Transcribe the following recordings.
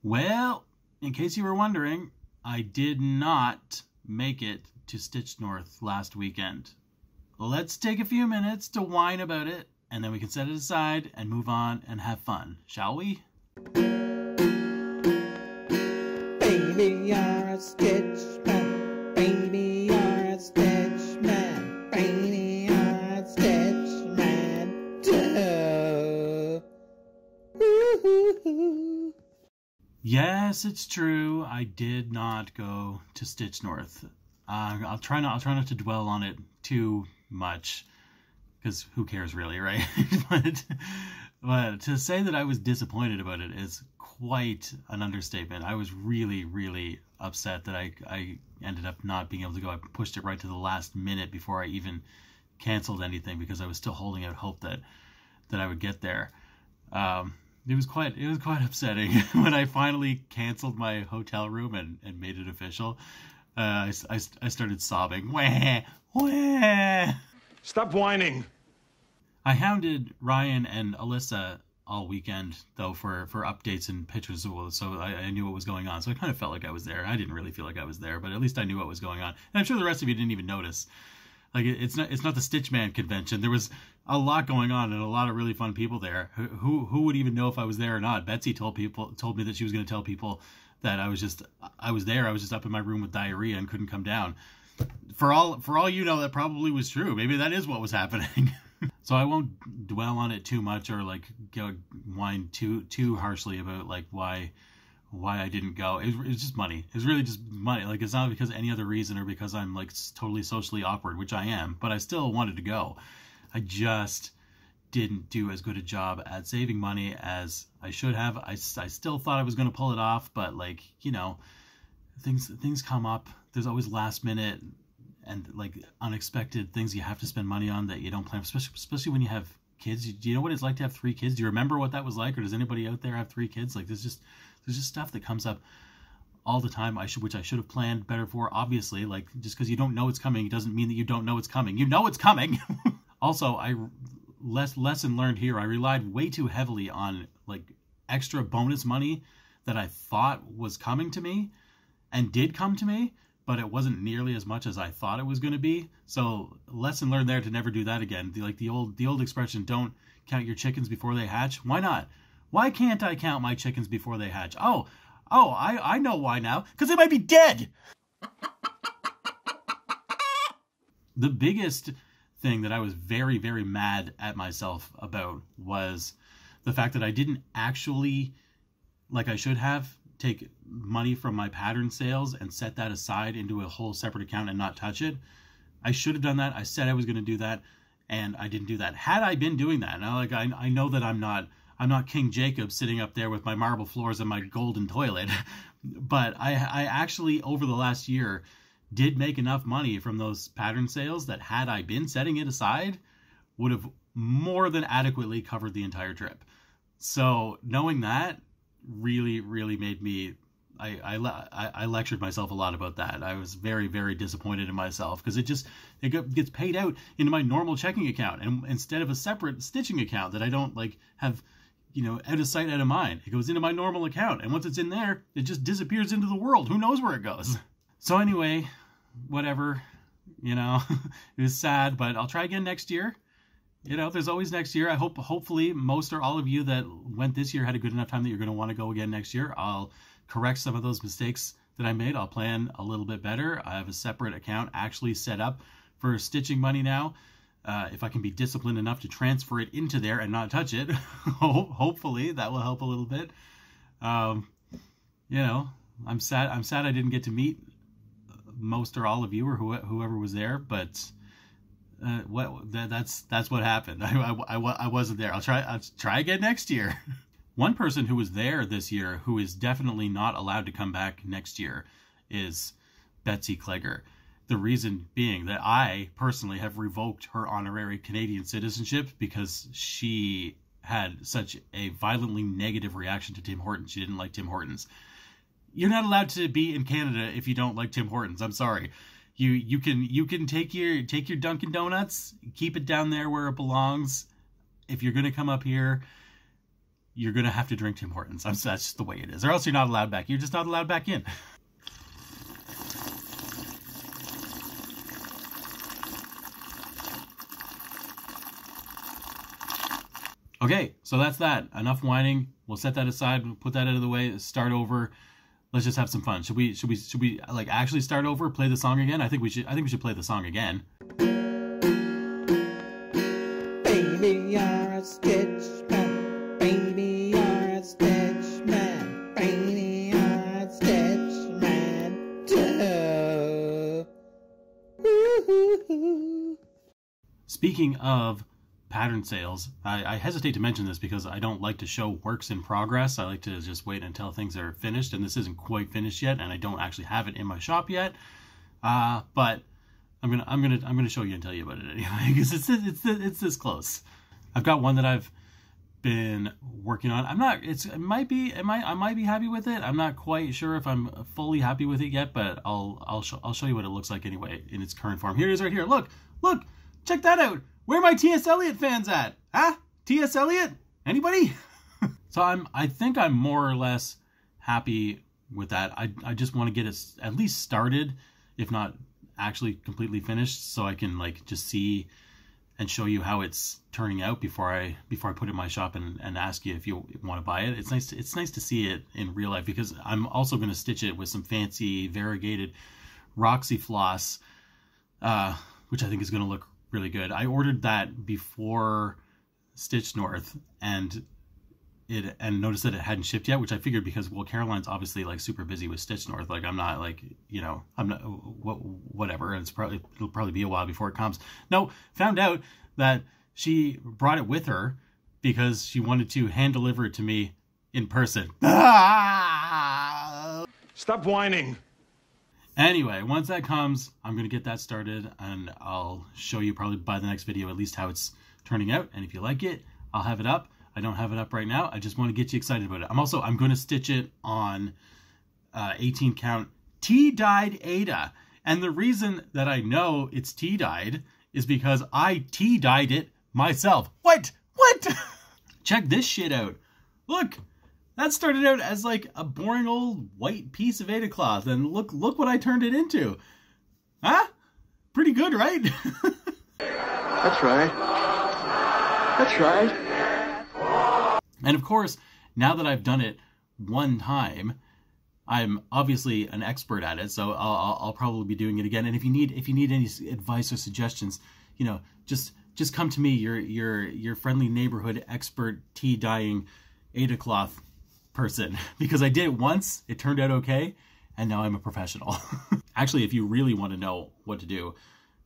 Well, in case you were wondering, I did not make it to Stitch North last weekend. Let's take a few minutes to whine about it, and then we can set it aside and move on and have fun, shall we? Baby, you're a Stitch man. Baby, you're a Stitch man. Baby, you're a Stitch man. Duh. Woo-hoo-hoo. Yes, it's true. I did not go to Stitch North. I'll try not to dwell on it too much, because who cares really, right? but to say that I was disappointed about it is quite an understatement. I was really, really upset that I ended up not being able to go. I pushed it right to the last minute before I even canceled anything, because I was still holding out hope that I would get there. It was quite upsetting when I finally canceled my hotel room and made it official. I started sobbing. Wah, wah. Stop whining. I hounded Ryan and Alyssa all weekend, though, for updates and pictures, so I knew what was going on. So I kind of felt like I was there. I didn't really feel like I was there, but at least I knew what was going on. And I'm sure the rest of you didn't even notice. Like, it's not the Stitchman convention. There was a lot going on and a lot of really fun people there. Who would even know if I was there or not? Betsy told me that she was going to tell people that I was there. I was just up in my room with diarrhea and couldn't come down. For all you know, that probably was true. Maybe that is what was happening. So I won't dwell on it too much, or like whine too harshly about like why I didn't go. It was just money. It was really just money. Like, it's not because of any other reason or because I'm like totally socially awkward, which I am, but I still wanted to go. I just didn't do as good a job at saving money as I should have. I still thought I was going to pull it off, but like, you know, things come up. There's always last minute and like unexpected things you have to spend money on that you don't plan, especially when you have kids. Do you know what it's like to have 3 kids? Do you remember what that was like? Or does anybody out there have 3 kids? Like, there's just stuff that comes up all the time which I should have planned better for. Obviously, like, just because you don't know it's coming doesn't mean that you don't know it's coming. You know it's coming. Also, lesson learned here. I relied way too heavily on like extra bonus money that I thought was coming to me and did come to me, but it wasn't nearly as much as I thought it was going to be. So lesson learned there to never do that again. The old expression, don't count your chickens before they hatch. Why not? Why can't I count my chickens before they hatch? Oh, I know why now. Because they might be dead. The biggest thing that I was very, very mad at myself about was the fact that I didn't actually, like I should have, take money from my pattern sales and set that aside into a whole separate account and not touch it. I should have done that. I said I was going to do that, and I didn't do that. Had I been doing that, now like I know that I'm not King Jacob sitting up there with my marble floors and my golden toilet, but I actually over the last year did make enough money from those pattern sales that had I been setting it aside would have more than adequately covered the entire trip. So knowing that really, really made me, I lectured myself a lot about that. I was very, very disappointed in myself because it gets paid out into my normal checking account, and instead of a separate stitching account that I don't like have, you know, out of sight, out of mind. It goes into my normal account, and once it's in there, it just disappears into the world. Who knows where it goes? So anyway, whatever, you know, it was sad, but I'll try again next year. You know, there's always next year. I hopefully most or all of you that went this year had a good enough time that you're going to want to go again next year. I'll correct some of those mistakes that I made. I'll plan a little bit better. I have a separate account actually set up for stitching money now. If I can be disciplined enough to transfer it into there and not touch it, hopefully that will help a little bit. You know, I'm sad I didn't get to meet most or all of you or whoever was there, but that's what happened. I wasn't there. I'll try again next year. One person who was there this year who is definitely not allowed to come back next year is Betsy Klegger. The reason being that I personally have revoked her honorary Canadian citizenship because she had such a violently negative reaction to Tim Hortons. She didn't like Tim Hortons. You're not allowed to be in Canada if you don't like Tim Hortons. I'm sorry. You can take your Dunkin' Donuts, keep it down there where it belongs. If you're going to come up here, you're going to have to drink Tim Hortons. That's just the way it is. Or else you're not allowed back. You're just not allowed back in. Okay, so that's that. Enough whining. We'll set that aside. We'll put that out of the way. Start over. Let's just have some fun. Should we like actually start over? Play the song again? I think we should play the song again. Baby, you're a stitch man. Baby, you're a stitch man. Baby, you're a stitch man. Duh. Woo-hoo-hoo. Speaking of pattern sales, I hesitate to mention this because I don't like to show works in progress. I like to just wait until things are finished, and this isn't quite finished yet, and I don't actually have it in my shop yet. But I'm gonna show you and tell you about it anyway because it's this close. I've got one that I've been working on. I might be happy with it. I'm not quite sure if I'm fully happy with it yet, but I'll show you what it looks like anyway in its current form. Here it is right here. Look, check that out. Where are my T.S. Eliot fans at? Huh? T.S. Eliot? Anybody? So I think I'm more or less happy with that. I just want to get it at least started, if not actually completely finished, so I can like just see and show you how it's turning out before I put it in my shop and ask you if you want to buy it. It's nice to see it in real life because I'm also going to stitch it with some fancy variegated Roxy floss, which I think is going to look really good. I ordered that before Stitch North and noticed that it hadn't shipped yet, which I figured because, well, Caroline's obviously like super busy with Stitch North. Like I'm not like, you know, I'm not whatever. And it'll probably be a while before it comes. No, found out that she brought it with her because she wanted to hand deliver it to me in person. Stop whining. Anyway, once that comes, I'm going to get that started, and I'll show you probably by the next video at least how it's turning out. And if you like it, I'll have it up. I don't have it up right now. I just want to get you excited about it. I'm going to stitch it on 18 count tea-dyed Ada. And the reason that I know it's tea-dyed is because I tea-dyed it myself. What? Check this shit out. Look. That started out as like a boring old white piece of Ada cloth, and look what I turned it into. Huh? Pretty good, right? That's right. That's right. And of course, now that I've done it one time, I'm obviously an expert at it, so I'll probably be doing it again. And if you need any advice or suggestions, you know, just come to me, your friendly neighborhood expert tea dyeing Ada cloth person, because I did it once, it turned out okay, and now I'm a professional. Actually, if you really want to know what to do,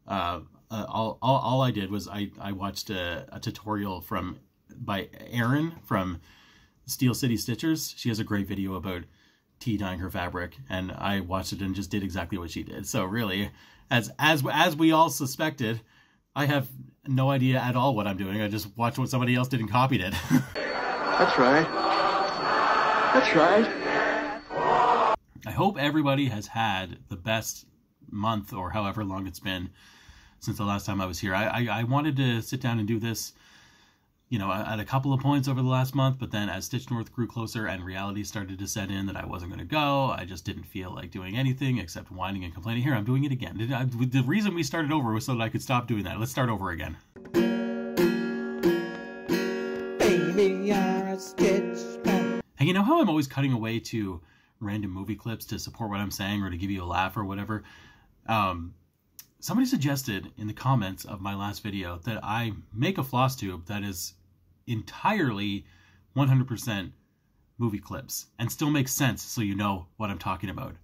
all I did was I watched a tutorial by Erin from Steel City Stitchers. She has a great video about tea dyeing her fabric, and I watched it and just did exactly what she did. So really, as we all suspected, I have no idea at all what I'm doing. I just watched what somebody else did and copied it. That's right. That's right. I hope everybody has had the best month or however long it's been since the last time I was here. I wanted to sit down and do this, you know, at a couple of points over the last month, but then as Stitch North grew closer and reality started to set in that I wasn't going to go, I just didn't feel like doing anything except whining and complaining. Here, I'm doing it again. The reason we started over was so that I could stop doing that. Let's start over again. Baby, you're a stitch man. And you know how I'm always cutting away to random movie clips to support what I'm saying or to give you a laugh or whatever? Somebody suggested in the comments of my last video that I make a floss tube that is entirely 100% movie clips and still makes sense, so you know what I'm talking about.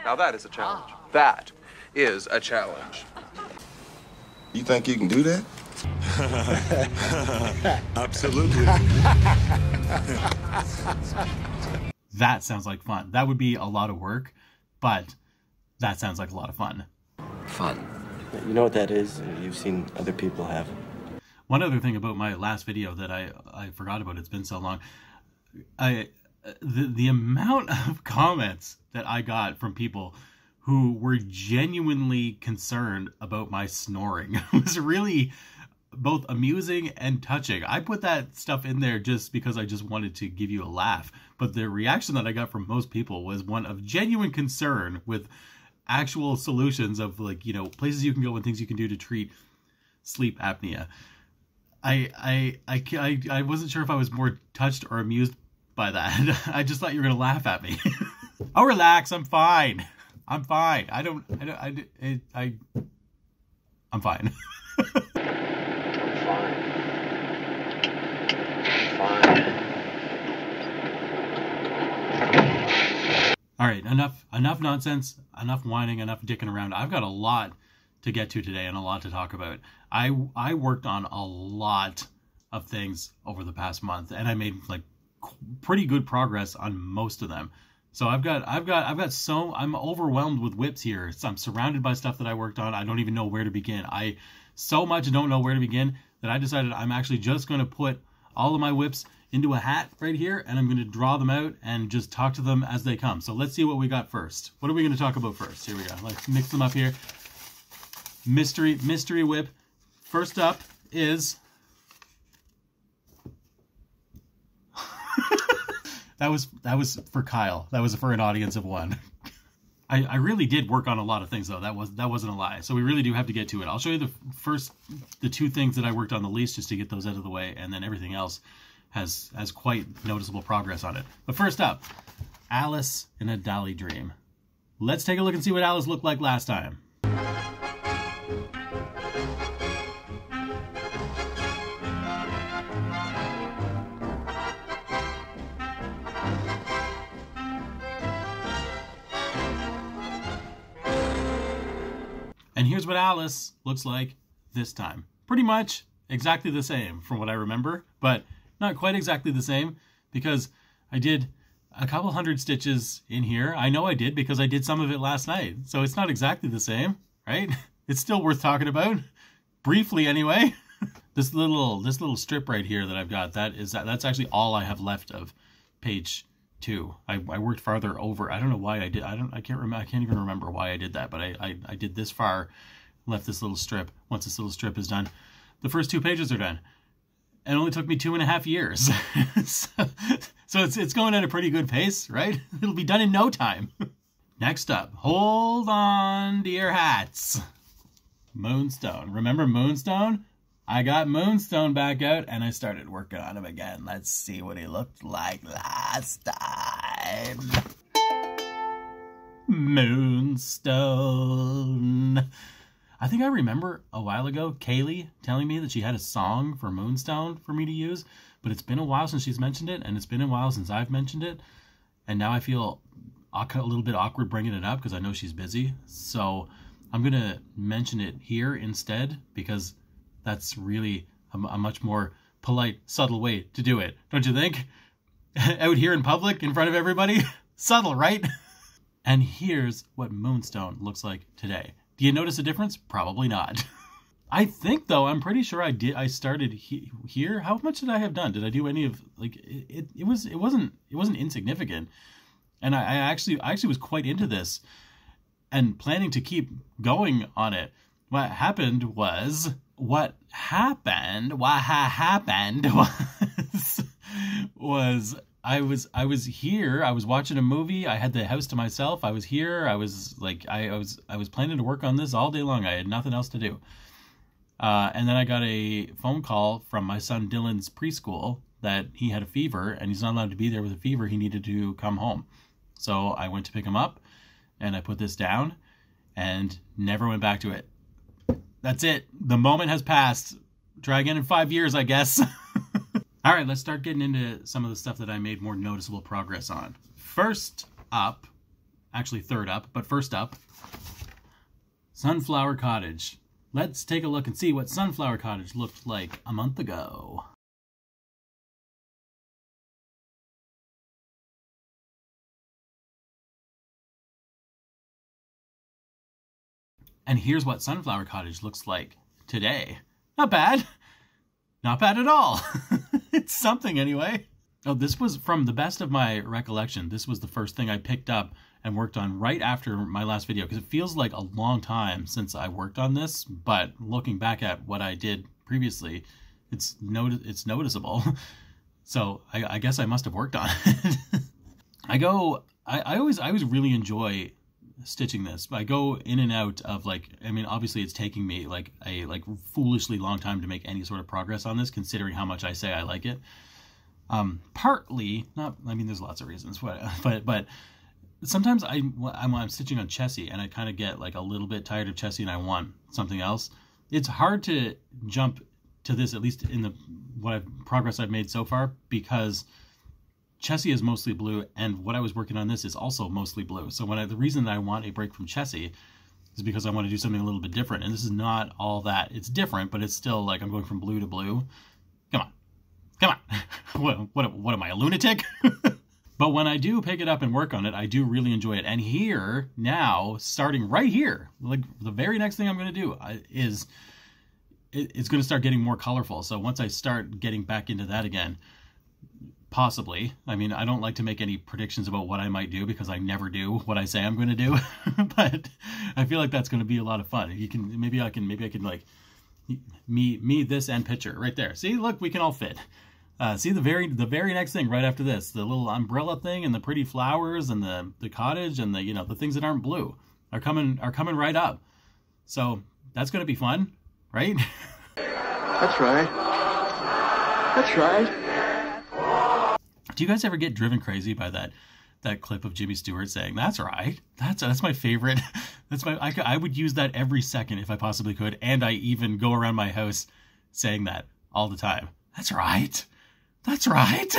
Now that is a challenge. That is a challenge. You think you can do that? Absolutely. That sounds like fun. That would be a lot of work, but that sounds like a lot of fun. Fun. You know what that is? You've seen other people have. One other thing about my last video that I forgot about, it's been so long. The amount of comments that I got from people who were genuinely concerned about my snoring was really both amusing and touching. I put that stuff in there just because I just wanted to give you a laugh. But the reaction that I got from most people was one of genuine concern with actual solutions of, like, you know, places you can go and things you can do to treat sleep apnea. I wasn't sure if I was more touched or amused by that. I just thought you were going to laugh at me. Oh, relax. I'm fine. I'm fine. I'm fine. All right, enough nonsense, enough whining, enough dicking around. I've got a lot to get to today and a lot to talk about. I worked on a lot of things over the past month, and I made like pretty good progress on most of them. So I'm overwhelmed with whips here. So I'm surrounded by stuff that I worked on. I don't even know where to begin. I so much don't know where to begin that I decided I'm actually just going to put all of my whips into a hat right here, and I'm going to draw them out and just talk to them as they come. So let's see what we got first. What are we going to talk about first? Here we go. Let's mix them up here. Mystery whip. First up is that was for Kyle. That was for an audience of one. I really did work on a lot of things though. That wasn't a lie. So we really do have to get to it. I'll show you the two things that I worked on the least just to get those out of the way, and then everything else has quite noticeable progress on it. But first up, Alice in a Dali dream. Let's take a look and see what Alice looked like last time. And here's what Alice looks like this time. Pretty much exactly the same from what I remember, but not quite exactly the same because I did a couple hundred stitches in here. I know I did because I did some of it last night. So it's not exactly the same, right? It's still worth talking about, briefly anyway. This little strip right here that I've got, that's actually all I have left of page 2. I worked farther over. I don't know why I did. I can't even remember why I did that, but I did this far, left this little strip. Once this little strip is done, the first 2 pages are done. It only took me 2.5 years. so it's going at a pretty good pace, right? It'll be done in no time. Next up, hold on to your hats. Moonstone. Remember Moonstone? I got Moonstone back out and I started working on him again. Let's see what he looked like last time. Moonstone. I think I remember a while ago Kaylee telling me that she had a song for Moonstone for me to use, but it's been a while since she's mentioned it, and it's been a while since I've mentioned it, and now I feel a little bit awkward bringing it up because I know she's busy. So I'm going to mention it here instead because that's really a much more polite, subtle way to do it, don't you think? Out here in public, in front of everybody? Subtle, right? And here's what Moonstone looks like today. Do you notice a difference? Probably not. I think, though, I'm pretty sure I did. I started here. How much did I have done? Did I do any of, like, it wasn't insignificant. And I actually was quite into this and planning to keep going on it. What happened was I was here, I was watching a movie, I had the house to myself, I was here, I was planning to work on this all day long. I had nothing else to do. And then I got a phone call from my son Dylan's preschool that he had a fever and he's not allowed to be there with a fever. He needed to come home. So I went to pick him up and I put this down and never went back to it. That's it. The moment has passed. Try again in 5 years, I guess. All right, let's start getting into some of the stuff that I made more noticeable progress on. First up, actually third up, but first up, Sunflower Cottage. Let's take a look and see what Sunflower Cottage looked like a month ago. And here's what Sunflower Cottage looks like today. Not bad. Not bad at all. It's something anyway. Oh, this was, from the best of my recollection, this was the first thing I picked up and worked on right after my last video, because it feels like a long time since I worked on this, but looking back at what I did previously, it's noticeable. So I guess I must have worked on it. I always really enjoy stitching this. I go in and out of, like, I mean, obviously it's taking me like a foolishly long time to make any sort of progress on this, considering how much I say I like it. Partly, not, I mean, there's lots of reasons, but sometimes I'm stitching on Chessie and I kind of get like a little bit tired of Chessie and I want something else. It's hard to jump to this, at least in the progress I've made so far, because Chessie is mostly blue, and what I was working on this is also mostly blue. So the reason that I want a break from Chessie is because I want to do something a little bit different. And this is not all that. It's different, but it's still like I'm going from blue to blue. Come on. What am I, a lunatic? But when I do pick it up and work on it, I do really enjoy it. And here, now, starting right here, like the very next thing I'm going to do is it's going to start getting more colorful. So once I start getting back into that again, possibly. I mean, I don't like to make any predictions about what I might do because I never do what I say I'm going to do. But I feel like that's going to be a lot of fun. Maybe I can like me this and picture right there. See, look, we can all fit. See the very next thing right after this, the little umbrella thing and the pretty flowers and the cottage and the the things that aren't blue are coming right up. So that's going to be fun, right? That's right. That's right. Do you guys ever get driven crazy by that clip of Jimmy Stewart saying, "That's right"? That's my favorite. I would use that every second if I possibly could, and I even go around my house saying that all the time. That's right. That's right.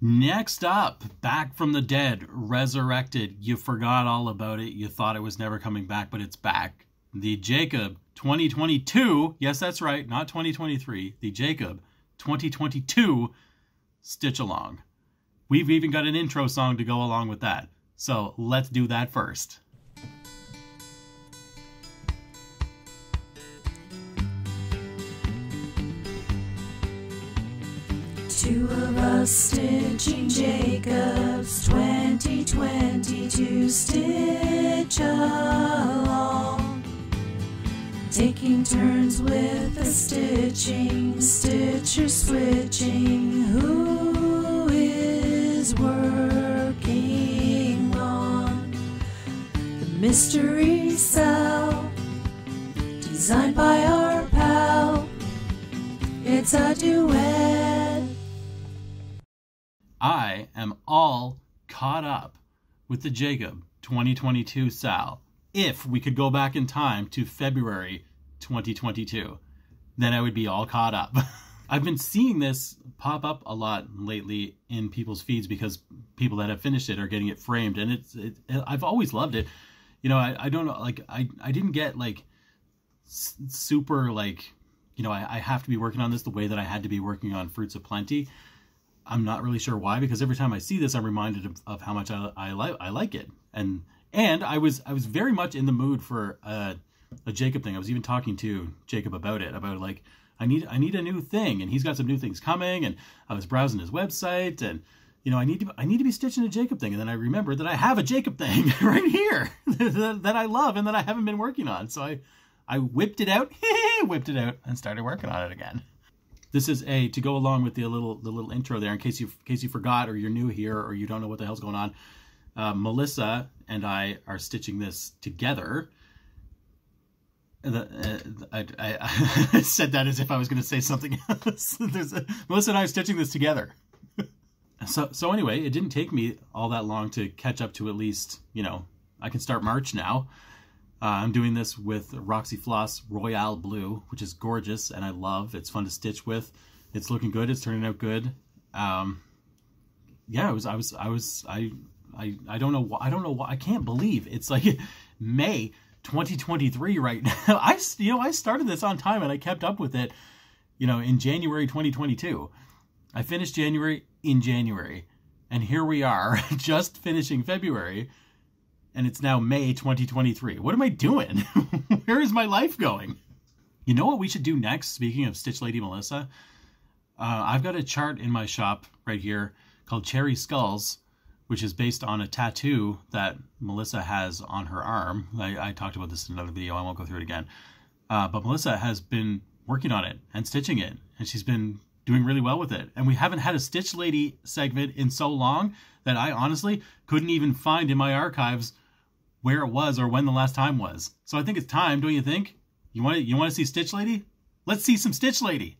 Next up, back from the dead, resurrected. You forgot all about it. You thought it was never coming back, but it's back. The Jacob 2022. Yes, that's right. Not 2023. The Jacob 2022 Stitch Along. We've even got an intro song to go along with that. So let's do that first. Two of us stitching Jacob's 2022 Stitch Along. Taking turns with the stitching, stitcher switching. Who is working on the mystery cell designed by our pal? It's a duet. I am all caught up with the Jacob 2022 Sal. If we could go back in time to February 2022, then I would be all caught up. I've been seeing this pop up a lot lately in people's feeds because people that have finished it are getting it framed, and I've always loved it. I don't know, like I didn't get like super like, I have to be working on this the way that I had to be working on Fruits of Plenty. I'm not really sure why, because every time I see this, I'm reminded of how much I like it. And I was very much in the mood for a Jacob thing. I was even talking to Jacob about like I need a new thing, and he's got some new things coming. And I was browsing his website, and I need to be stitching a Jacob thing. And then I remembered that I have a Jacob thing right here that I love and that I haven't been working on. So I whipped it out, and started working on it again. This is to go along with the little intro there, in case you forgot, or you're new here, or you don't know what the hell's going on. Melissa and I are stitching this together. I said that as if I was going to say something else. Melissa and I are stitching this together. So anyway, it didn't take me all that long to catch up to at least, I can start March now. I'm doing this with Roxy Floss Royale Blue, which is gorgeous and I love. It's fun to stitch with. It's looking good. It's turning out good. Yeah, I don't know why. I can't believe it's like May 2023 right now. I started this on time and I kept up with it, in January 2022. I finished January in January, and here we are just finishing February. And it's now May 2023. What am I doing? Where is my life going? You know what we should do next, speaking of Stitch Lady Melissa? I've got a chart in my shop right here called Cherry Skulls, which is based on a tattoo that Melissa has on her arm. I talked about this in another video. I won't go through it again. But Melissa has been working on it and stitching it, and she's been doing really well with it. And we haven't had a Stitch Lady segment in so long that I honestly couldn't even find in my archives where it was or when the last time was. So I think it's time, don't you think? You want to see Stitch Lady? Let's see some Stitch Lady.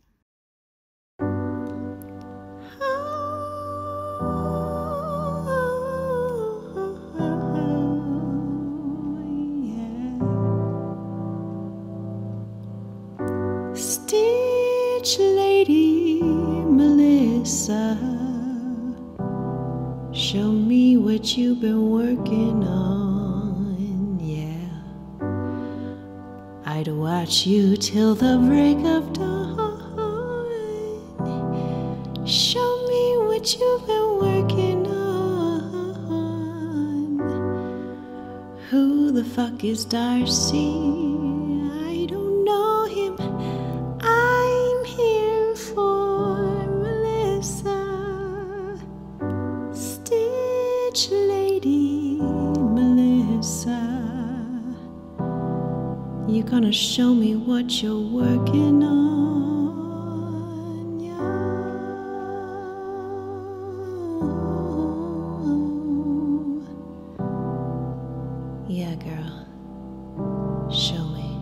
Stitch Lady Melissa, show me what you've been working on, yeah. I'd watch you till the break of dawn. Show me what you've been working on. Who the fuck is Darcy? I don't know him. I'm here for Melissa. Stitch Lady Melissa, you gonna show me what you're working on, yeah, girl, show me.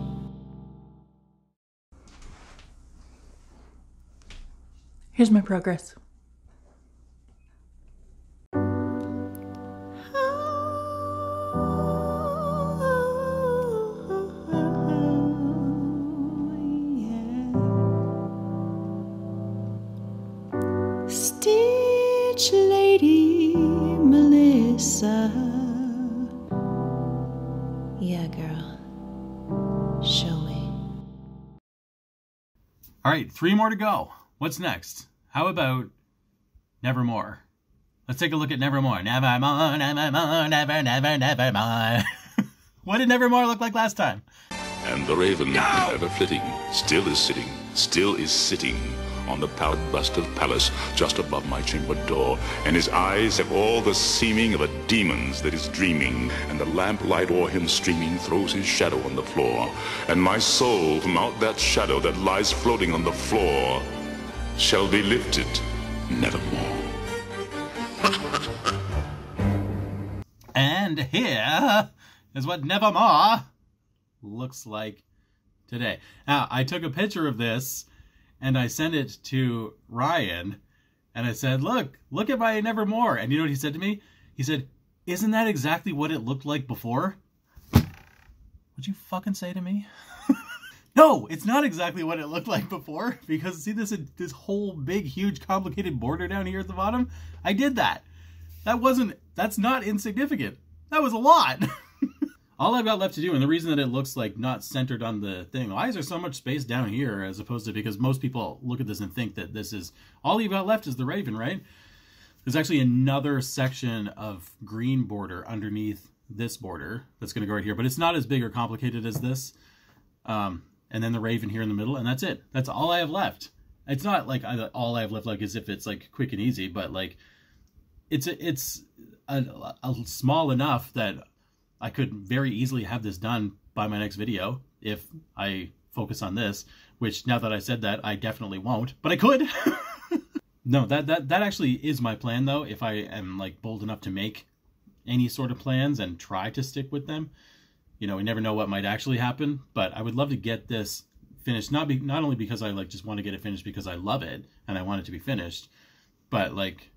Here's my progress. Stitch Lady Melissa, yeah, girl, show me. All right, 3 more to go. What's next? How about Nevermore? Let's take a look at Nevermore. Nevermore, Nevermore, Nevermore. What did Nevermore look like last time? And the raven, ever flitting, still is sitting on the pallid bust of Pallas just above my chamber door, and his eyes have all the seeming of a demon's that is dreaming, and the lamplight o'er him streaming throws his shadow on the floor, and my soul from out that shadow that lies floating on the floor shall be lifted nevermore. And here is what Nevermore looks like today. Now, I took a picture of this and I sent it to Ryan and I said, look at my Nevermore. And you know what he said to me? He said, isn't that exactly what it looked like before? What'd you fucking say to me? No, it's not exactly what it looked like before, because see this whole big, huge, complicated border down here at the bottom? I did that. That's not insignificant. That was a lot. All I've got left to do, and the reason that it looks like not centered on the thing, why is there so much space down here as opposed to, because most people look at this and think that this is, all you've got left is the raven, right? There's actually another section of green border underneath this border that's going to go right here, but it's not as big or complicated as this. And then the raven here in the middle, and that's it. That's all I have left. It's not like all I have left, like as if it's like quick and easy, but like it's a small enough that I could very easily have this done by my next video if I focus on this, which now that I said that, I definitely won't, but I could. No, that actually is my plan though, if I am like bold enough to make any sort of plans and try to stick with them. You know, we never know what might actually happen, but I would love to get this finished, not only because I like just want to get it finished because I love it and I want it to be finished, but like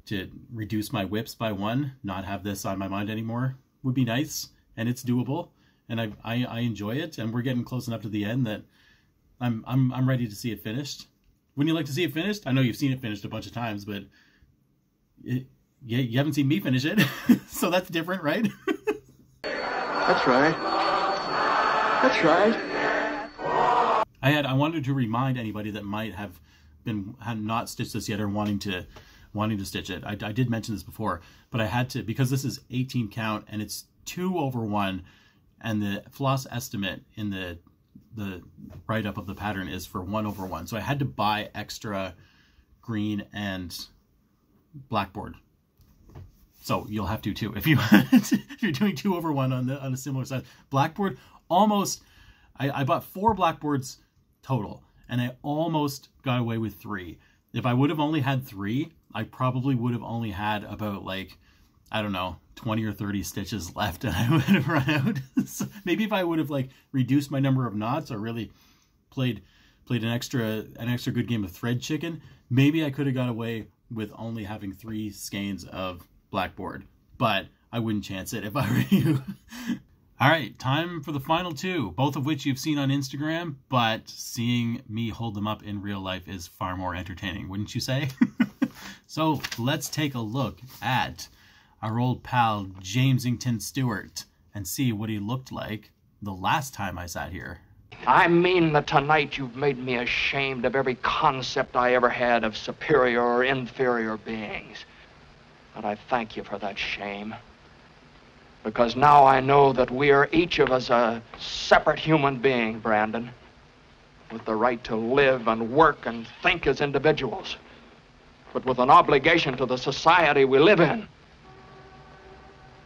to reduce my whips by 1, not have this on my mind anymore would be nice, and it's doable, and I enjoy it, and we're getting close enough to the end that I'm ready to see it finished. Wouldn't you like to see it finished? I know you've seen it finished a bunch of times, but you haven't seen me finish it, so that's different, right? That's right. That's right. I wanted to remind anybody that might had not stitched this yet or wanting to stitch it. I did mention this before, but I had to, because this is 18 count and it's 2/1, and the floss estimate in the write-up of the pattern is for 1/1. So I had to buy extra green and blackboard. So you'll have to too if you're doing 2/1 on a similar size. Blackboard, almost, I bought 4 blackboards total. And I almost got away with 3. If I would have only had 3, I probably would have only had about, like, I don't know, 20 or 30 stitches left, and I would have run out. So maybe if I would have, like, reduced my number of knots or really played an extra good game of thread chicken, maybe I could have got away with only having 3 skeins of blackboard. But I wouldn't chance it if I were you. All right, time for the final 2, both of which you've seen on Instagram, but seeing me hold them up in real life is far more entertaining, wouldn't you say? So let's take a look at our old pal Jamesington Stewart and see what he looked like the last time I sat here. I mean that tonight you've made me ashamed of every concept I ever had of superior or inferior beings. And I thank you for that shame. Because now I know that we are each of us a separate human being, Brandon, with the right to live and work and think as individuals, but with an obligation to the society we live in.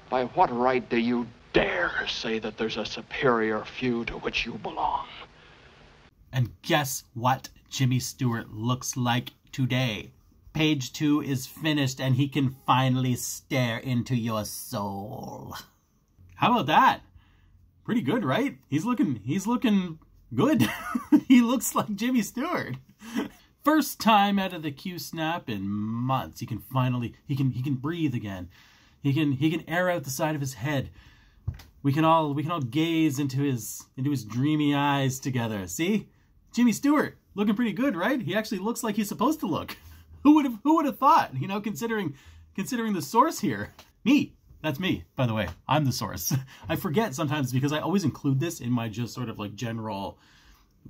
By what right do you dare say that there's a superior few to which you belong? And guess what Jimmy Stewart looks like today? Page 2 is finished and he can finally stare into your soul. How about that? Pretty good, right? He's looking good. He looks like Jimmy Stewart. First time out of the Q-snap in months. He can finally, he can breathe again. He can air out the side of his head. We can all gaze into his dreamy eyes together. See? Jimmy Stewart looking pretty good, right? He actually looks like he's supposed to look. Who would have thought, you know, considering the source here? Me. That's me, by the way. I'm the source. I forget sometimes because I always include this in my just sort of like general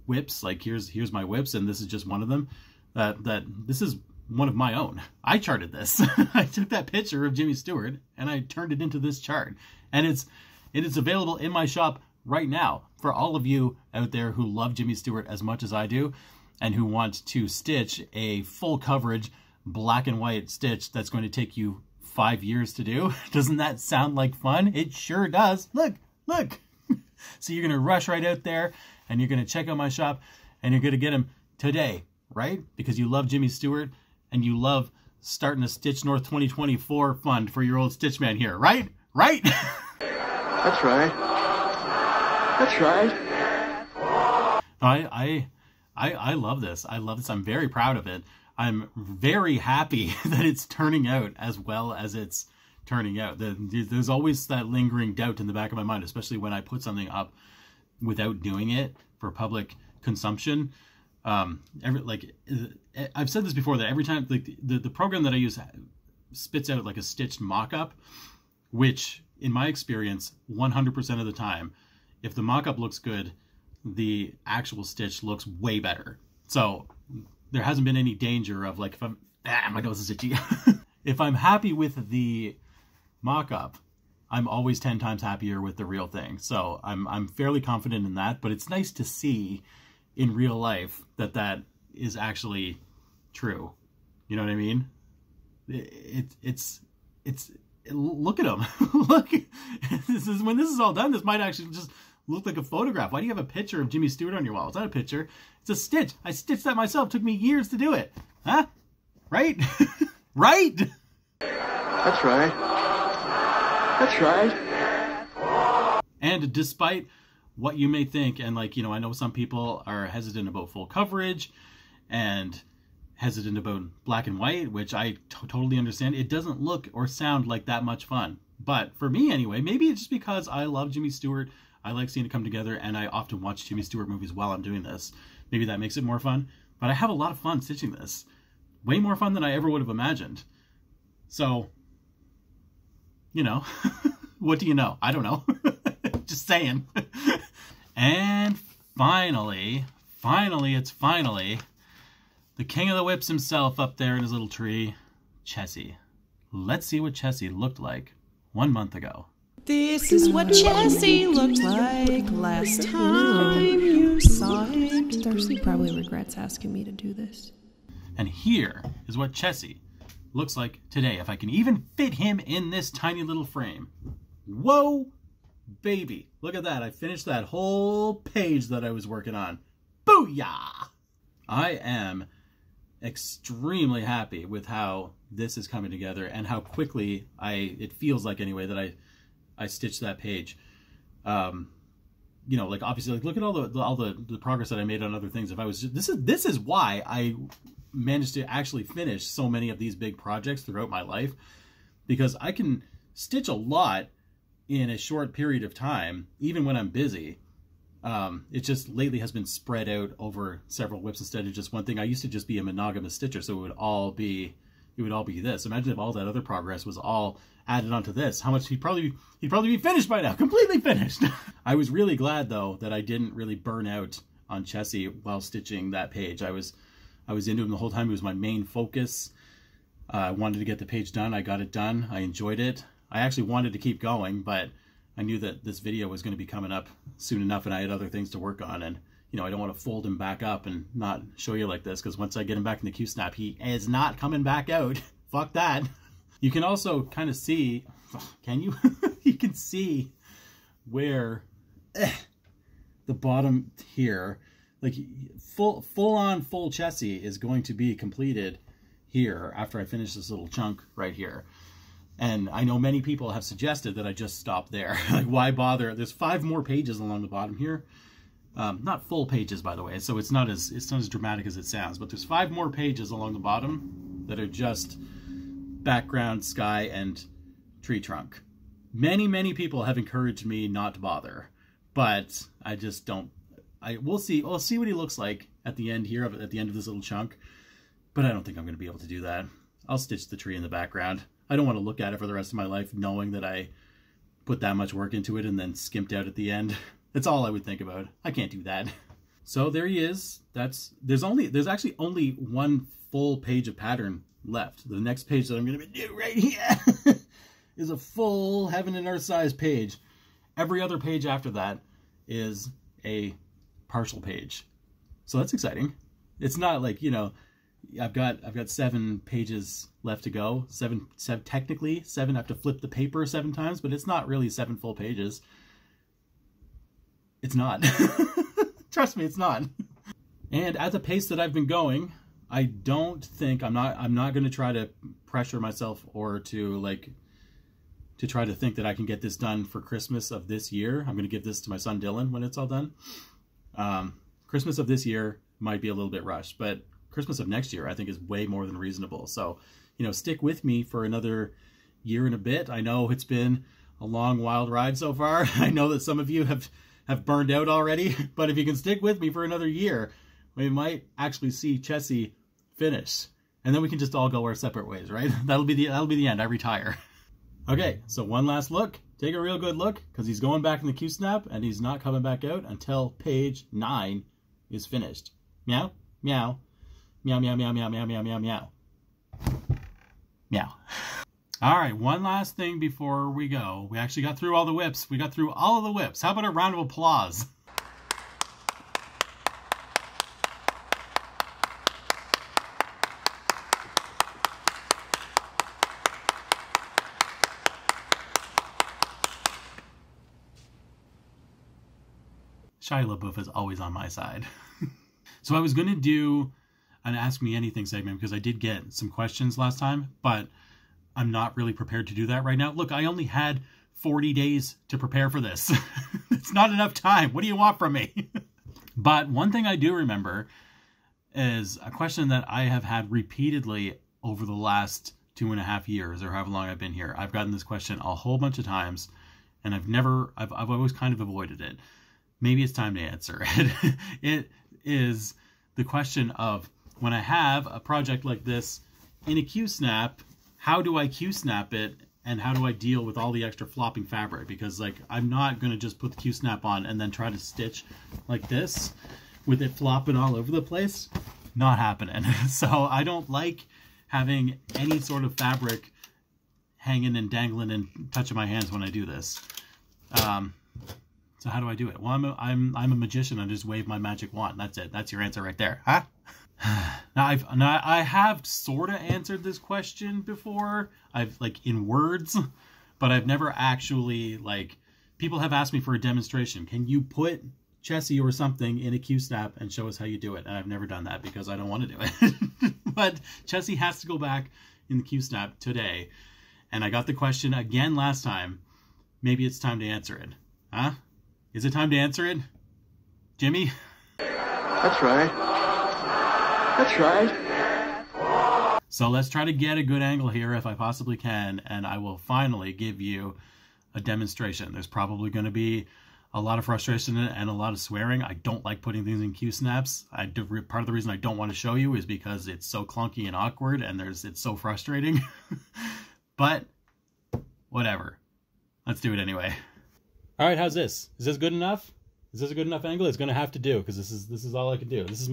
whips. Like here's my whips and this is just one of them. That this is one of my own. I charted this. I took that picture of Jimmy Stewart and I turned it into this chart. And it is available in my shop right now for all of you out there who love Jimmy Stewart as much as I do and who want to stitch a full coverage black and white stitch that's going to take you 5 years to do. Doesn't that sound like fun? It sure does. Look. So you're going to rush right out there and you're going to check out my shop and you're going to get him today, right? Because you love Jimmy Stewart and you love starting a Stitch North 2024 fund for your old Stitchman here, right? Right? That's right. That's right. I love this. I love this. I'm very proud of it. I'm very happy that it's turning out as well as it's turning out. There's always that lingering doubt in the back of my mind, especially when I put something up without doing it for public consumption. I've said this before, that every time the program that I use spits out like a stitched mock-up, which in my experience 100% of the time, if the mock-up looks good, the actual stitch looks way better. So there hasn't been any danger of like, if I'm my nose is itchy. If I'm happy with the mock-up, I'm always 10 times happier with the real thing. So I'm fairly confident in that, but it's nice to see in real life that is actually true. You know what I mean? It's look at him. Look, when this is all done, this might actually just look like a photograph. Why do you have a picture of Jimmy Stewart on your wall? It's not a picture. It's a stitch. I stitched that myself. It took me years to do it. Huh? Right? Right? That's right. That's right. And despite what you may think, and like, you know, I know some people are hesitant about full coverage and hesitant about black and white, which I totally understand. It doesn't look or sound like that much fun. But for me anyway, maybe it's just because I love Jimmy Stewart. I like seeing it come together, and I often watch Jimmy Stewart movies while I'm doing this. Maybe that makes it more fun. But I have a lot of fun stitching this. Way more fun than I ever would have imagined. So, you know, what do you know? I don't know. Just saying. And finally, it's finally the king of the whips himself up there in his little tree, Chessie. Let's see what Chessie looked like 1 month ago. This is what Chessie looked like last time you saw it. Darcy probably regrets asking me to do this. And here is what Chessie looks like today, if I can even fit him in this tiny little frame. Whoa, baby. Look at that. I finished that whole page that I was working on. Booyah! I am extremely happy with how this is coming together and how quickly it feels like anyway that I stitched that page. You know, like obviously, like look at all the progress that I made on other things. If I was just, this is why I managed to actually finish so many of these big projects throughout my life, because I can stitch a lot in a short period of time, even when I'm busy. It just lately has been spread out over several whips instead of just one thing. I used to just be a monogamous stitcher, so it would all be this. Imagine if all that other progress was all added onto this. How much he'd probably be finished by now, completely finished. I was really glad though that I didn't really burn out on Chessie while stitching that page. I was into him the whole time. It was my main focus. I wanted to get the page done. I got it done. I enjoyed it. I actually wanted to keep going, but I knew that this video was going to be coming up soon enough, and I had other things to work on. And you know, I don't want to fold him back up and not show you like this, because once I get him back in the Q-snap, he is not coming back out. Fuck that. You can also kind of see, can you? You can see where the bottom here, like full Chessie is going to be completed here after I finish this little chunk right here. And I know many people have suggested that I just stop there. Like, why bother? There's 5 more pages along the bottom here. Not full pages, by the way, so it's not as dramatic as it sounds. But there's 5 more pages along the bottom that are just background, sky, and tree trunk. Many people have encouraged me not to bother, but I just don't. We'll see. I'll see what he looks like at the end here, at the end of this little chunk. But I don't think I'm going to be able to do that. I'll stitch the tree in the background. I don't want to look at it for the rest of my life knowing that I put that much work into it and then skimped out at the end. That's all I would think about. I can't do that. So there he is. There's actually only 1 full page of pattern left. The next page that I'm going to do right here is a full heaven and earth size page. Every other page after that is a partial page. So that's exciting. It's not like, you know, I've got 7 pages left to go. 7 technically. 7 I have to flip the paper 7 times, but it's not really 7 full pages. It's not. Trust me, it's not. And at the pace that I've been going, I don't think I'm not going to try to pressure myself or to try to think that I can get this done for Christmas of this year. I'm going to give this to my son Dylan when it's all done. Christmas of this year might be a little bit rushed, but Christmas of next year I think is way more than reasonable. So, you know, stick with me for another year and a bit. I know it's been a long, wild ride so far. I know that some of you have burned out already, but if you can stick with me for another year, we might actually see Chessie finish, and then we can just all go our separate ways, right? That'll be the end. I retire. Okay, so one last look. Take a real good look, because he's going back in the Q-snap, and he's not coming back out until page 9 is finished. Meow, meow, meow, meow, meow, meow, meow, meow, meow, meow. Meow. All right, one last thing before we go. We actually got through all the whips. We got through all of the whips. How about a round of applause? Shia LaBeouf is always on my side. So I was going to do an Ask Me Anything segment because I did get some questions last time, but I'm not really prepared to do that right now. Look, I only had 40 days to prepare for this. It's not enough time. What do you want from me? But one thing I do remember is a question that I have had repeatedly over the last 2.5 years, or however long I've been here. I've gotten this question a whole bunch of times, and I've always kind of avoided it. Maybe it's time to answer it. It is the question of, when I have a project like this in a Q-snap, how do I Q-snap it, and how do I deal with all the extra flopping fabric? Because, like, I'm not going to just put the Q-snap on and then try to stitch like this with it flopping all over the place. Not happening. So I don't like having any sort of fabric hanging and dangling and touching my hands when I do this. So how do I do it? Well, I'm a magician. I just wave my magic wand. That's it. That's your answer right there. Huh? Now I have sort of answered this question before. I've, like, in words, but I've never actually, like, people have asked me for a demonstration. Can you put Chessie or something in a Q-snap and show us how you do it. And I've never done that because I don't want to do it. But Chessie has to go back in the Q-snap today. And I got the question again last time. Maybe it's time to answer it. Huh? Is it time to answer it? Jimmy? That's right. That's right. So let's try to get a good angle here if I possibly can, and I will finally give you a demonstration. There's probably going to be a lot of frustration and a lot of swearing. I don't like putting things in Q-snaps. Part of the reason I don't want to show you is because it's so clunky and awkward, and it's so frustrating. But whatever. Let's do it anyway. All right, how's this? Is this good enough? Is this a good enough angle? It's going to have to do, because this is all I can do. This is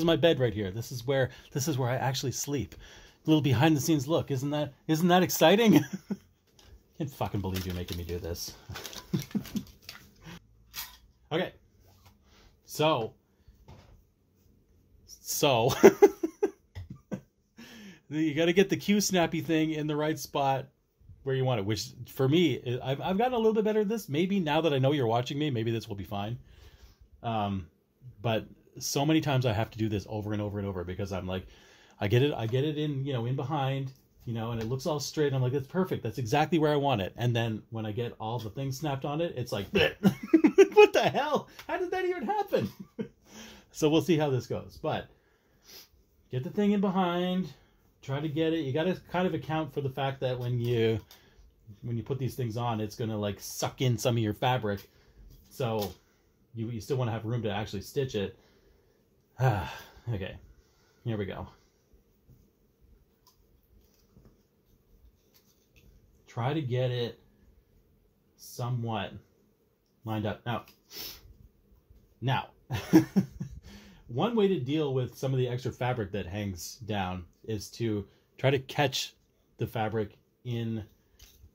my bed right here. This is where I actually sleep. A little behind the scenes look. Isn't that exciting? Can't fucking believe you're making me do this. Okay. So you got to get the Q-snappy thing in the right spot where you want it, which for me, I've gotten a little bit better at this. Maybe now that I know you're watching me, maybe this will be fine. But so many times I have to do this over and over and over because I'm like, I get it in, in behind, and it looks all straight. I'm like, that's perfect. That's exactly where I want it. And then when I get all the things snapped on it, it's like, what the hell? How did that even happen? So we'll see how this goes. But get the thing in behind. Try to get it. You got to kind of account for the fact that when you put these things on, it's going to like suck in some of your fabric. So you still want to have room to actually stitch it. Okay, here we go. Try to get it somewhat lined up. Now, one way to deal with some of the extra fabric that hangs down is to try to catch the fabric in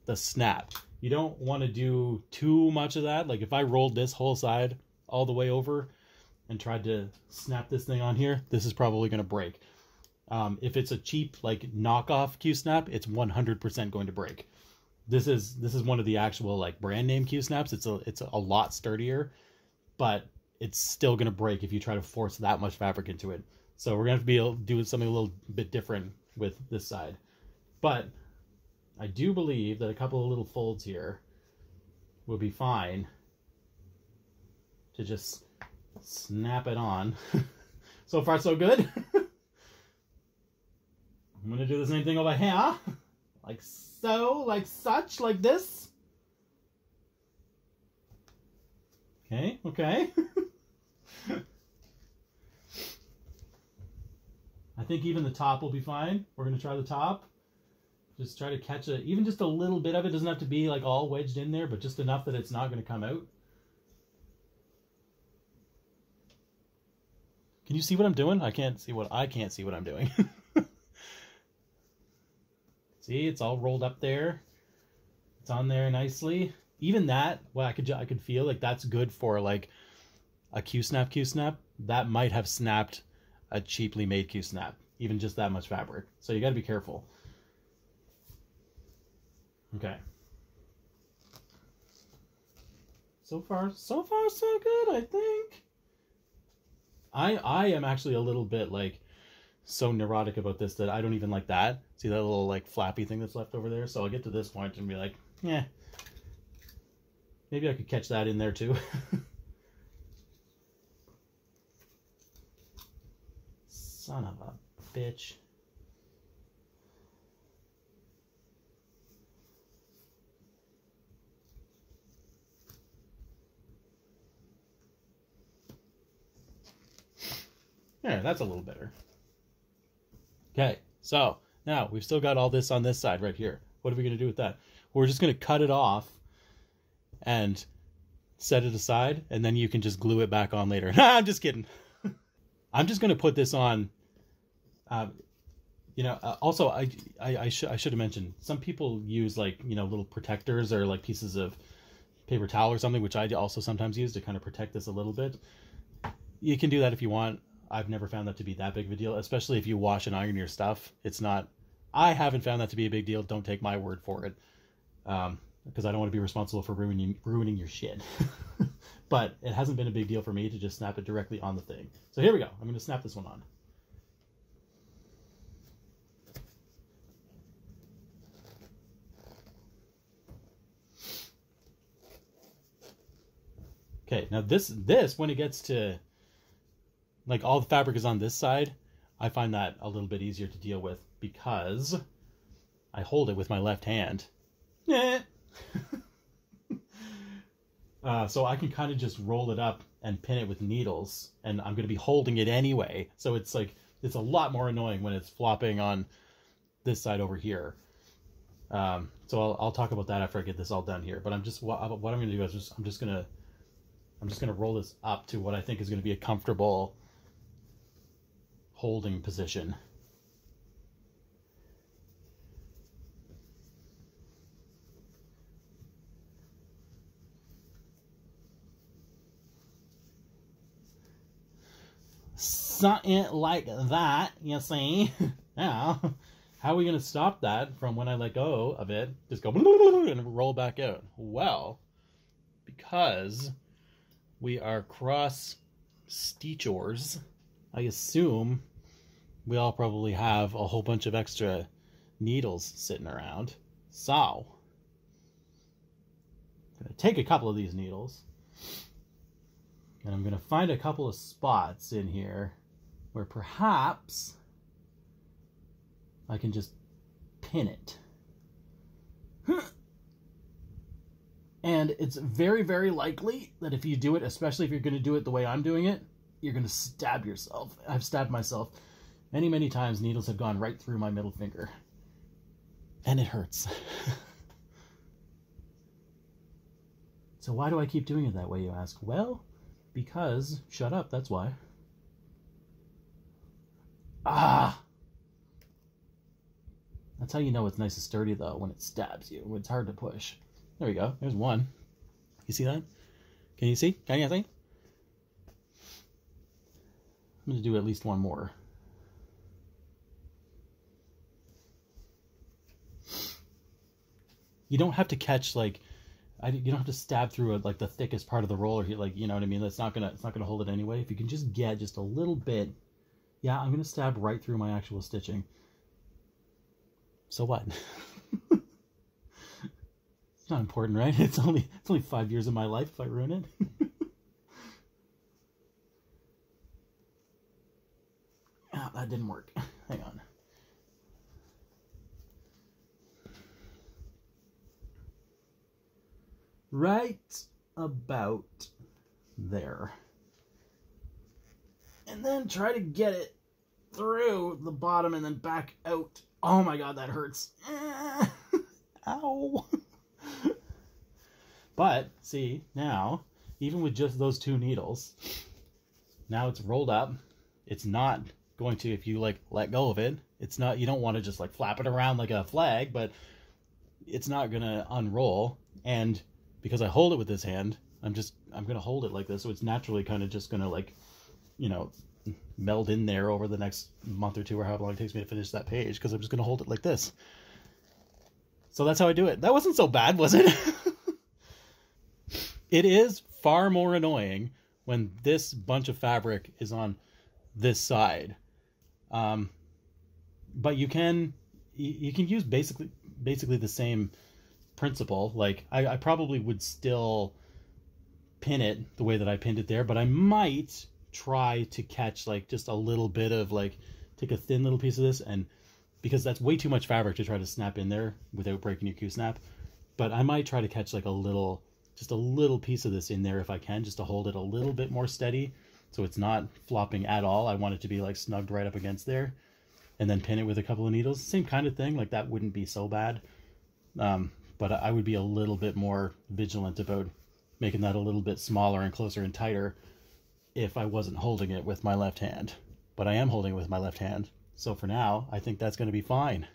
the snap. You don't want to do too much of that. Like if I rolled this whole side all the way over and tried to snap this thing on here, this is probably going to break. If it's a cheap like knockoff Q-snap, it's 100% going to break. This is one of the actual like brand name Q-snaps. It's a lot sturdier, but it's still going to break if you try to force that much fabric into it. So we're going to have to be able to do something a little bit different with this side. But I do believe that a couple of little folds here will be fine to just snap it on. So far, so good. I'm going to do the same thing over here. Like so, like such, like this. Okay. I think even the top will be fine. We're going to try the top. Just try to catch it, even just a little bit of it. Doesn't have to be like all wedged in there, but just enough that it's not going to come out. Can you see what I'm doing? I can't see what I'm doing. See, it's all rolled up there. It's on there nicely. Even that, well, I could feel like that's good for like a Q-snap. That might have snapped a cheaply made Q-snap, even just that much fabric. So you got to be careful. Okay. So far so good, I think. I am actually a little bit like so neurotic about this that I don't even like that. See that little like flappy thing that's left over there? So I'll get to this point and be like, yeah, maybe I could catch that in there too. Son of a bitch. There, that's a little better. Okay, so now we've still got all this on this side right here. What are we going to do with that? We're just going to cut it off and set it aside, and then you can just glue it back on later. I'm just kidding. I'm just going to put this on. Also, I should have mentioned, some people use like, little protectors or like pieces of paper towel or something, which I also sometimes use to kind of protect this a little bit. You can do that if you want. I've never found that to be that big of a deal, especially if you wash and iron your stuff. It's not, I haven't found that to be a big deal. Don't take my word for it. because I don't want to be responsible for ruining your shit. But it hasn't been a big deal for me to just snap it directly on the thing. So here we go. I'm going to snap this one on. Okay, now this when it gets to, like, all the fabric is on this side, I find that a little bit easier to deal with because I hold it with my left hand. So I can kind of just roll it up and pin it with needles, and I'm going to be holding it anyway. So it's like, it's a lot more annoying when it's flopping on this side over here. So I'll talk about that after I get this all done here. But I'm just, what I'm going to do is I'm just going to roll this up to what I think is going to be a comfortable holding position. Something like that, you see. Now, how are we going to stop that from when I let go of it? Just go and roll back out. Well, because we are cross-stitchers, I assume we all probably have a whole bunch of extra needles sitting around. So, I'm going to take a couple of these needles, and I'm going to find a couple of spots in here where perhaps I can just pin it. And it's very, very likely that if you do it, especially if you're going to do it the way I'm doing it, you're going to stab yourself. I've stabbed myself many, many times. Needles have gone right through my middle finger. And it hurts. So why do I keep doing it that way, you ask? Well, because, shut up, that's why. Ah! That's how you know it's nice and sturdy, though, when it stabs you, when it's hard to push. There we go. There's one. You see that? Can you see? Can you see? I'm going to do at least one more. You don't have to catch, like, you don't have to stab through like the thickest part of the roller here, like, you know what I mean? It's not gonna hold it anyway. If you can just get just a little bit, yeah, I'm gonna stab right through my actual stitching. So what? It's not important, right? It's only 5 years of my life if I ruin it. Ah, that didn't work. Hang on. Right about there. And then try to get it through the bottom and then back out. Oh my god, that hurts. Ow. But, see, now, even with just those two needles, now it's rolled up. It's not going to, if you, like, let go of it, it's not, you don't want to just, like, flap it around like a flag, but it's not going to unroll. And because I hold it with this hand, I'm going to hold it like this, so it's naturally kind of just going to, like, you know, meld in there over the next month or two, or however long it takes me to finish that page, because I'm just going to hold it like this. So that's how I do it. That wasn't so bad, was it? It is far more annoying when this bunch of fabric is on this side. But you can use basically the same principle. Like, I probably would still pin it the way that I pinned it there, but I might try to catch, like, just a little bit of, like, take a thin little piece of this, and because that's way too much fabric to try to snap in there without breaking your Q-snap, but I might try to catch, like, just a little piece of this in there if I can, just to hold it a little bit more steady so it's not flopping at all. I want it to be, like, snugged right up against there, and then pin it with a couple of needles. Same kind of thing, like, that wouldn't be so bad. But I would be a little bit more vigilant about making that a little bit smaller and closer and tighter if I wasn't holding it with my left hand. But I am holding it with my left hand, so for now, I think that's going to be fine.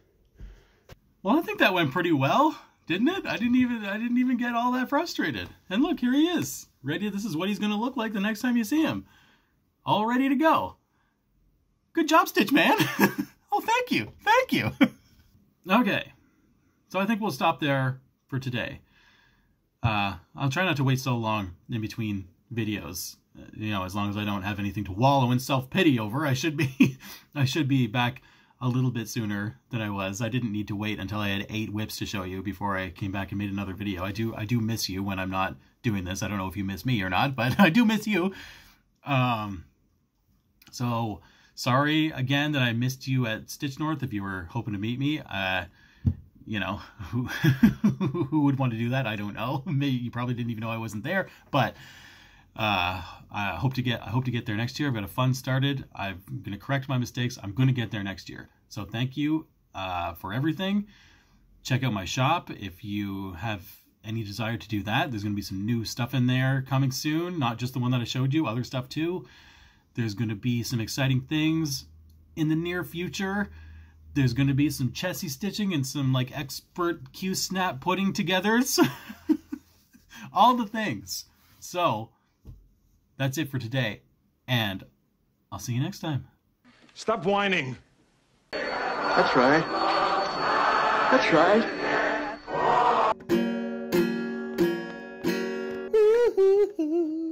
Well, I think that went pretty well, didn't it? I didn't even get all that frustrated. And look, here he is. Ready? This is what he's going to look like the next time you see him. All ready to go. Good job, Stitch Man. Oh, thank you. Thank you. Okay. So I think we'll stop there for today. I'll try not to wait so long in between videos. You know, as long as I don't have anything to wallow in self-pity over, I should be back a little bit sooner than I was. I didn't need to wait until I had 8 whips to show you before I came back and made another video. I do miss you when I'm not doing this. I don't know if you miss me or not, but I do miss you. So sorry again that I missed you at Stitch North if you were hoping to meet me. You know, who would want to do that? I don't know. Maybe you probably didn't even know I wasn't there, but I hope to get there next year. I've got a fund started. I'm going to correct my mistakes. I'm going to get there next year. So thank you for everything. Check out my shop if you have any desire to do that. There's going to be some new stuff in there coming soon, not just the one that I showed you, other stuff too. There's going to be some exciting things in the near future. There's going to be some Chessie stitching and some like expert Q-snap putting togethers. All the things. So that's it for today, and I'll see you next time. Stop whining. That's right. That's right. Ooh, ooh, ooh.